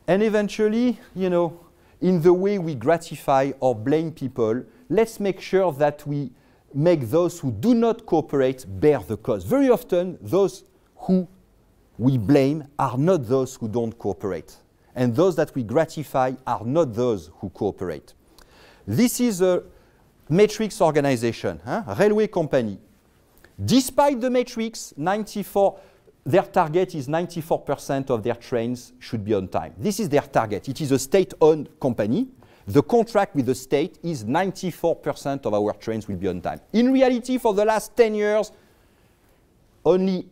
And eventually, you know, in the way we gratify or blame people, let's make sure that we make those who do not cooperate bear the cost. Very often, those who we blame are not those who don't cooperate. And those that we gratify are not those who cooperate. This is a matrix organization, railway company. Despite the matrix, their target is 94% of their trains should be on time. This is their target. It is a state-owned company. The contract with the state is 94% of our trains will be on time. In reality, for the last 10 years, only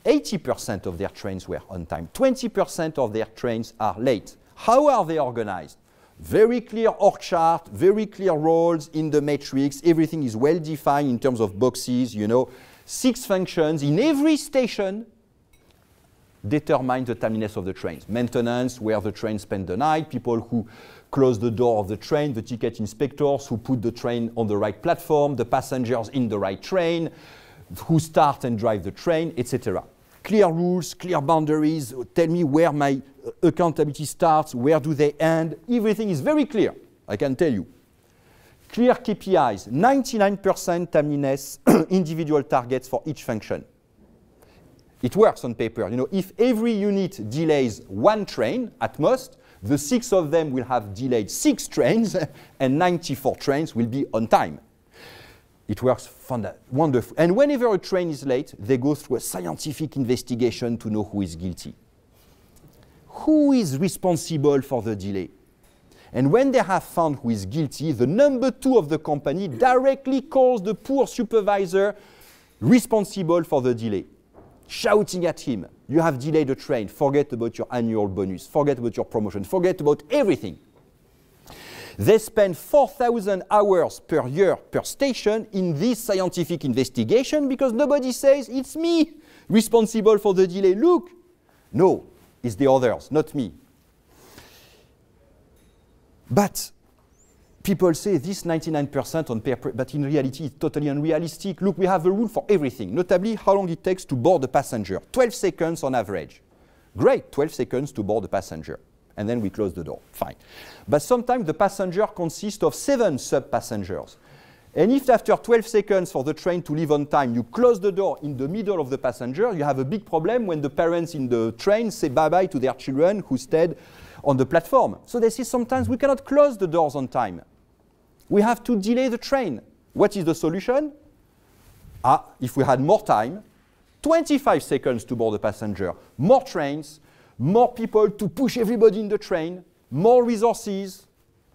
80% of their trains were on time. 20% of their trains are late. How are they organized? Very clear org chart, very clear roles in the matrix. Everything is well defined in terms of boxes, you know. 6 functions in every station determine the timeliness of the trains. Maintenance, where the train spend the night, people who close the door of the train, the ticket inspectors who put the train on the right platform, the passengers in the right train, who start and drive the train, etc. Clear rules, clear boundaries, tell me where my accountability starts, where do they end. Everything is very clear, I can tell you. Clear KPIs, 99% timeliness, individual targets for each function. It works on paper. You know, if every unit delays 1 train at most, the 6 of them will have delayed 6 trains and 94 trains will be on time. It works wonderful. And whenever a train is late, they go through a scientific investigation to know who is guilty. Who is responsible for the delay? And when they have found who is guilty, the number 2 of the company directly calls the poor supervisor responsible for the delay, shouting at him, "You have delayed a train, forget about your annual bonus, forget about your promotion, forget about everything." They spend 4,000 hours per year per station in this scientific investigation because nobody says, "It's me responsible for the delay, look." No, it's the others, not me. But people say this 99% on paper, but in reality it's totally unrealistic. Look, we have a rule for everything, notably how long it takes to board a passenger. 12 seconds on average. Great, 12 seconds to board a passenger. And then we close the door, fine. But sometimes the passenger consists of 7 sub-passengers. And if after 12 seconds for the train to leave on time, you close the door in the middle of the passenger, you have a big problem when the parents in the train say bye-bye to their children who stayed on the platform. So they say sometimes we cannot close the doors on time. We have to delay the train. What is the solution? If we had more time, 25 seconds to board the passenger, more trains, more people to push everybody in the train, more resources.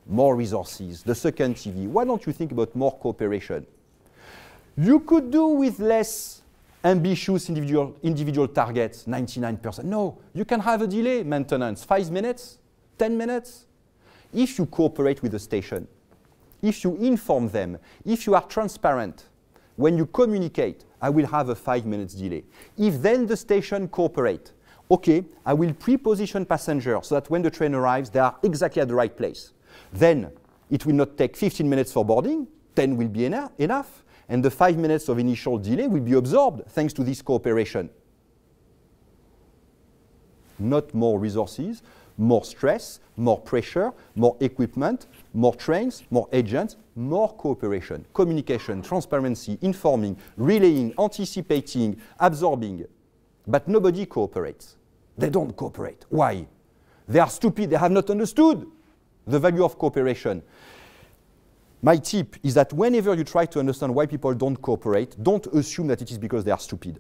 The second TV. Why don't you think about more cooperation? You could do with less ambitious individual targets, 99%. No, you can have a delay maintenance, 5 minutes, 10 minutes. If you cooperate with the station, if you inform them, if you are transparent, when you communicate, I will have a 5 minutes delay. If then the station cooperate, okay, I will pre-position passengers so that when the train arrives, they are exactly at the right place. Then it will not take 15 minutes for boarding, 10 will be enough, and the 5 minutes of initial delay will be absorbed thanks to this cooperation. Not more resources, more stress, more pressure, more equipment, more trains, more agents, more cooperation, communication, transparency, informing, relaying, anticipating, absorbing. But nobody cooperates. They don't cooperate. Why? They are stupid. They have not understood the value of cooperation. My tip is that whenever you try to understand why people don't cooperate, don't assume that it is because they are stupid.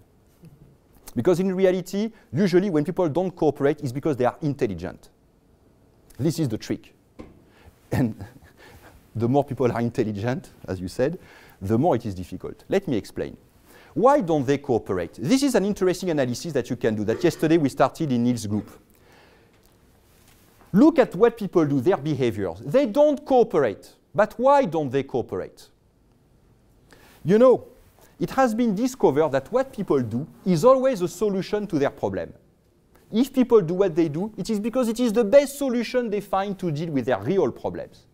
Because in reality, usually when people don't cooperate, it's because they are intelligent. This is the trick. And the more people are intelligent, as you said, the more it is difficult. Let me explain. Why don't they cooperate? This is an interesting analysis that you can do, that yesterday we started in Niels' group. Look at what people do, their behaviors. They don't cooperate. But why don't they cooperate? You know, it has been discovered that what people do is always a solution to their problem. If people do what they do, it is because it is the best solution they find to deal with their real problems.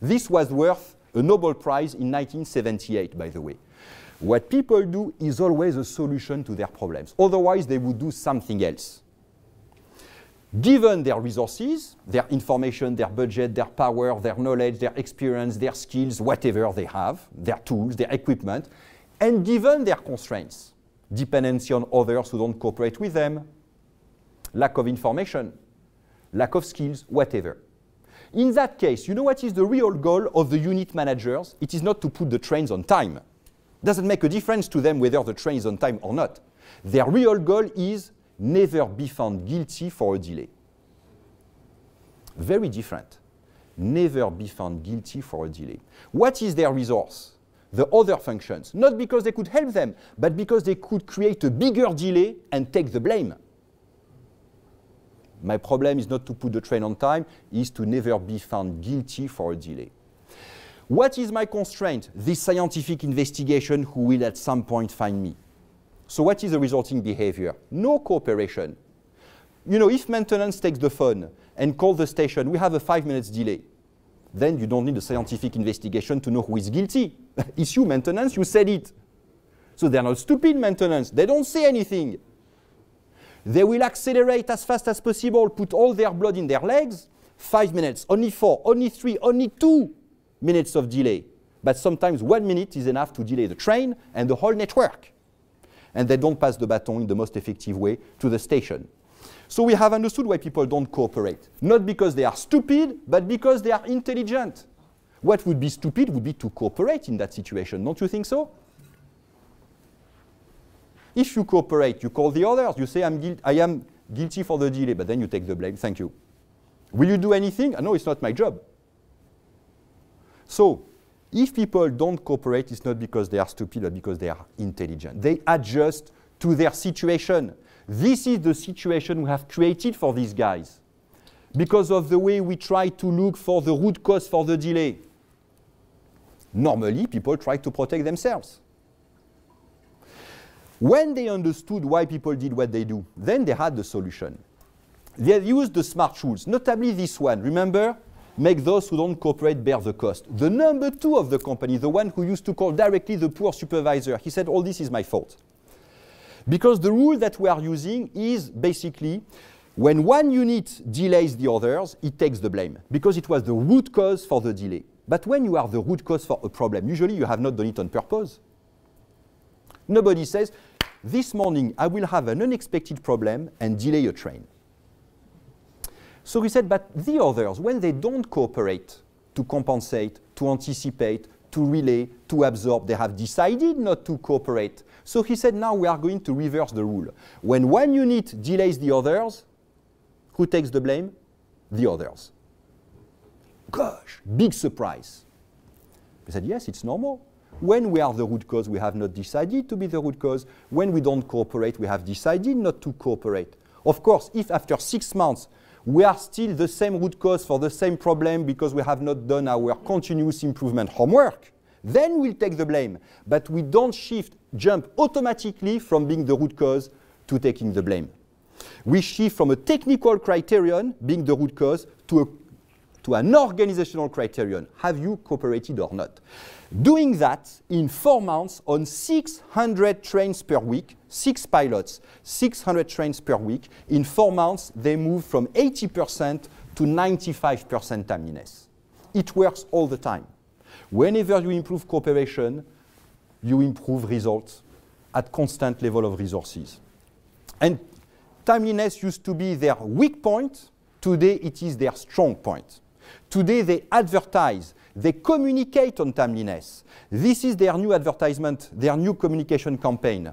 This was worth a Nobel Prize in 1978, by the way. What people do is always a solution to their problems. Otherwise, they would do something else. given their resources, their information, their budget, their power, their knowledge, their experience, their skills, whatever they have, their tools, their equipment, and given their constraints, dependency on others who don't cooperate with them, lack of information, lack of skills, whatever. In that case, you know what is the real goal of the unit managers? It is not to put the trains on time. It doesn't make a difference to them whether the train is on time or not. Their real goal is never be found guilty for a delay. Very different. Never be found guilty for a delay. What is their resource? The other functions. Not because they could help them, but because they could create a bigger delay and take the blame. My problem is not to put the train on time, is to never be found guilty for a delay. What is my constraint? This scientific investigation who will at some point find me. So what is the resulting behavior? No cooperation. You know, if maintenance takes the phone and calls the station, we have a 5 minutes delay. Then you don't need a scientific investigation to know who is guilty. It's you, maintenance, you said it. So they're not stupid, maintenance. They don't say anything. They will accelerate as fast as possible, put all their blood in their legs. 5 minutes, only 4, only 3, only 2 minutes of delay. But sometimes 1 minute is enough to delay the train and the whole network. And they don't pass the baton in the most effective way to the station. So we have understood why people don't cooperate. Not because they are stupid, but because they are intelligent. What would be stupid would be to cooperate in that situation. Don't you think so? If you cooperate, you call the others. You say, I am guilty for the delay, but then you take the blame. Thank you. Will you do anything? No, it's not my job. So, if people don't cooperate, it's not because they are stupid, but because they are intelligent. They adjust to their situation. This is the situation we have created for these guys. Because of the way we try to look for the root cause for the delay. Normally, people try to protect themselves. When they understood why people did what they do, then they had the solution. They used the smart rules, notably this one. Remember? Make those who don't cooperate bear the cost. The number 2 of the company, the one who used to call directly the poor supervisor, he said, all this is my fault. Because the rule that we are using is basically, when one unit delays the others, it takes the blame, because it was the root cause for the delay. But when you are the root cause for a problem, usually you have not done it on purpose. Nobody says, this morning I will have an unexpected problem and delay a train. So he said, but the others, when they don't cooperate to compensate, to anticipate, to relay, to absorb, they have decided not to cooperate. So he said, now we are going to reverse the rule. When one unit delays the others, who takes the blame? The others. Gosh, big surprise. He said, yes, it's normal. When we are the root cause, we have not decided to be the root cause. When we don't cooperate, we have decided not to cooperate. Of course, if after 6 months, we are still the same root cause for the same problem because we have not done our continuous improvement homework, then we'll take the blame. But we don't jump automatically from being the root cause to taking the blame. We shift from a technical criterion, being the root cause, to an organizational criterion. Have you cooperated or not? Doing that in 4 months on 600 trains per week, 6 pilots, 600 trains per week. In 4 months, they moved from 80% to 95% timeliness. It works all the time. Whenever you improve cooperation, you improve results at constant level of resources. And timeliness used to be their weak point. Today, it is their strong point. Today, they advertise. They communicate on timeliness. This is their new advertisement, their new communication campaign.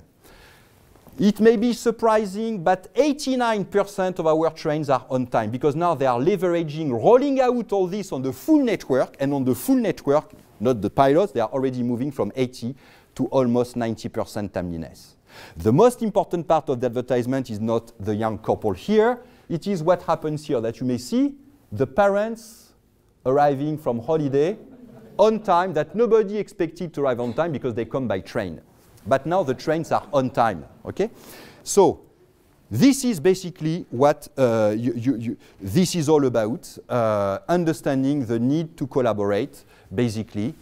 It may be surprising, but 89% of our trains are on time because now they are leveraging, rolling out all this on the full network, and on the full network, not the pilots, they are already moving from 80 to almost 90% timeliness. The most important part of the advertisement is not the young couple here. It is what happens here that you may see, the parents arriving from holiday on time that nobody expected to arrive on time because they come by train. But now the trains are on time, okay? So this is basically what this is all about, understanding the need to collaborate, basically.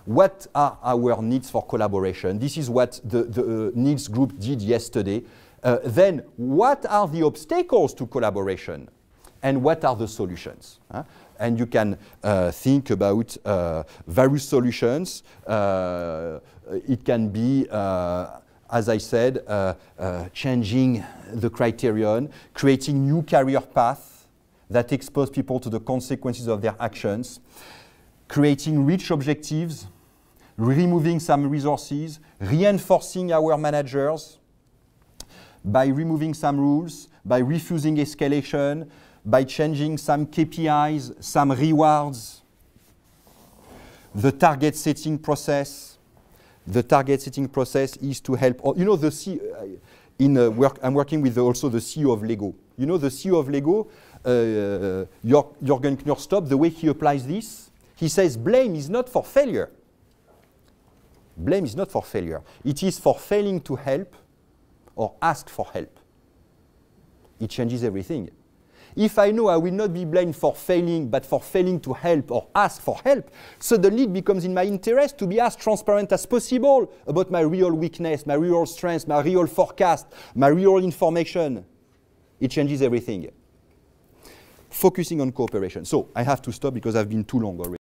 What are our needs for collaboration? This is what the needs group did yesterday. then what are the obstacles to collaboration and what are the solutions? And you can think about various solutions. It can be, as I said, changing the criterion, creating new career paths that expose people to the consequences of their actions, creating rich objectives, removing some resources, reinforcing our managers by removing some rules, by refusing escalation, by changing some KPIs, some rewards, the target setting process. The target setting process is to help, you know, I'm working with also the CEO of Lego. You know, the CEO of Lego, Jürgen Knorstorp, the way he applies this, he says blame is not for failure. Blame is not for failure. It is for failing to help or ask for help. It changes everything. If I know I will not be blamed for failing, but for failing to help or ask for help, suddenly it becomes in my interest to be as transparent as possible about my real weakness, my real strengths, my real forecast, my real information. It changes everything. Focusing on cooperation. So I have to stop because I've been too long already.